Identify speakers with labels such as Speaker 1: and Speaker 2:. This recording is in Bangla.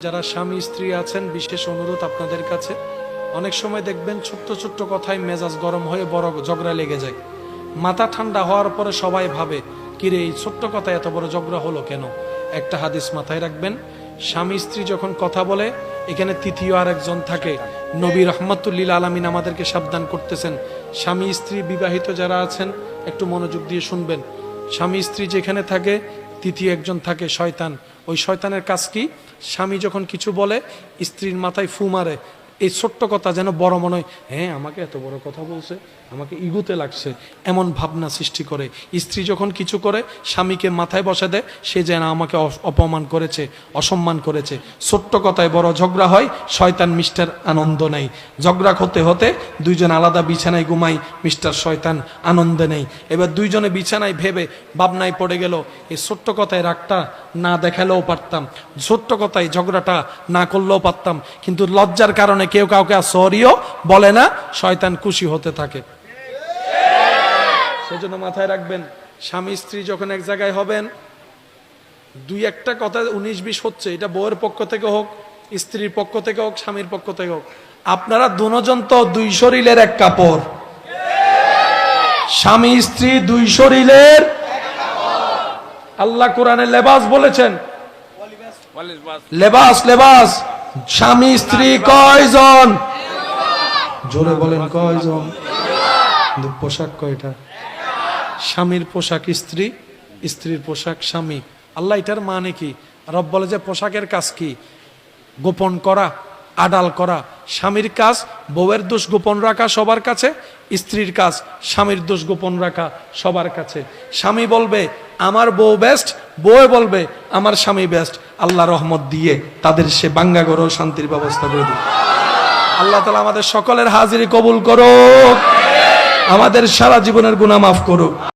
Speaker 1: যারা স্বামী স্ত্রী আছেন, বিশেষ অনুরোধ আপনাদের কাছে, অনেক সময় দেখবেন ছোট্ট ছোট্ট কথায় মেজাজ গরম হয়ে বড় ঝগড়া লেগে যায়। মাথা ঠান্ডা হওয়ার পরে সবাই ভাবে, কিরে এই ছোট্ট কথা এত বড় ঝগড়া হলো কেন? একটা হাদিস মাথায় রাখবেন, স্বামী স্ত্রী যখন কথা বলে এখানে তৃতীয় আরেকজন থাকে। নবী রহমাতুল্লিল আলামিন আমাদেরকে সাবধান করতেছেন, স্বামী স্ত্রী বিবাহিত যারা আছেন একটু মনোযোগ দিয়ে শুনবেন। স্বামী স্ত্রী যেখানে থাকে তৃতীয় একজন থাকে শয়তান। ওই শয়তানের কাজ কি? স্বামী যখন কিছু বলে স্ত্রীর মাথায় ফু মারে, এই ছোট্ট কথা যেন বড় মনে হয়, হ্যাঁ আমাকে এত বড় কথা বলছে, আমাকে ইগুতে লাগছে, এমন ভাবনা সৃষ্টি করে। স্ত্রী যখন কিছু করে স্বামীকে মাথায় বসে দেয়, সে যেন আমাকে অপমান করেছে, অসম্মান করেছে। ছোট্ট কথায় বড় ঝগড়া হয়, শয়তান মিস্টার আনন্দ নেই। ঝগড়া হতে হতে দুইজন আলাদা বিছানায় ঘুমাই, মিস্টার শয়তান আনন্দে নেই। এবার দুইজনে বিছানায় ভেবে ভাবনায় পড়ে গেল, এই ছোট্ট কথায় রাগটা না দেখালেও পারতাম, ছোট্ট কথায় ঝগড়াটা না করলেও পারতাম, কিন্তু লজ্জার কারণে কেউ কাউকে সরিও বলে না, শয়তান খুশি হতে থাকে। সেজন্য মাথায় রাখবেন, স্বামী স্ত্রী যখন এক জায়গায় হবেন, দুই একটা কথা 19-20 হচ্ছে, এটা বউয়ের পক্ষ থেকে হোক, স্ত্রীর পক্ষ থেকে হোক, স্বামীর পক্ষ থেকে হোক, আপনারা দুজন তো দুই শরীরের এক কাপড়। স্বামী স্ত্রী দুই শরীরের, আল্লাহ কোরআনে লেবাস বলেছেন, লেবাস লেবাস। স্বামী স্ত্রী কয়জন? জোরে বলেন কয়জন? পোশাক কয়টা? স্বামীর পোশাক স্ত্রী, স্ত্রীর পোশাক স্বামী। আল্লাহ এটার মানে কি? রব বলে যে পোশাকের কাজ কি? গোপন করা, আড়াল করা। স্বামীর কাজ বউয়ের দোষ গোপন রাখা সবার কাছে, স্ত্রীর কাজ স্বামীর দোষ গোপন রাখা সবার কাছে। স্বামী বলবে আমার বউ বেস্ট, বউ বলবে আমার স্বামী বেস্ট। আল্লাহ রহমত দিয়ে তাদের সে বাঙ্গা ঘর শান্তির ব্যবস্থা করে দিবে। আল্লাহ তাআলা আমাদের সকলের হাজিরি কবুল করুক, আমাদের সারা জীবনের গুনাহ মাফ করুক।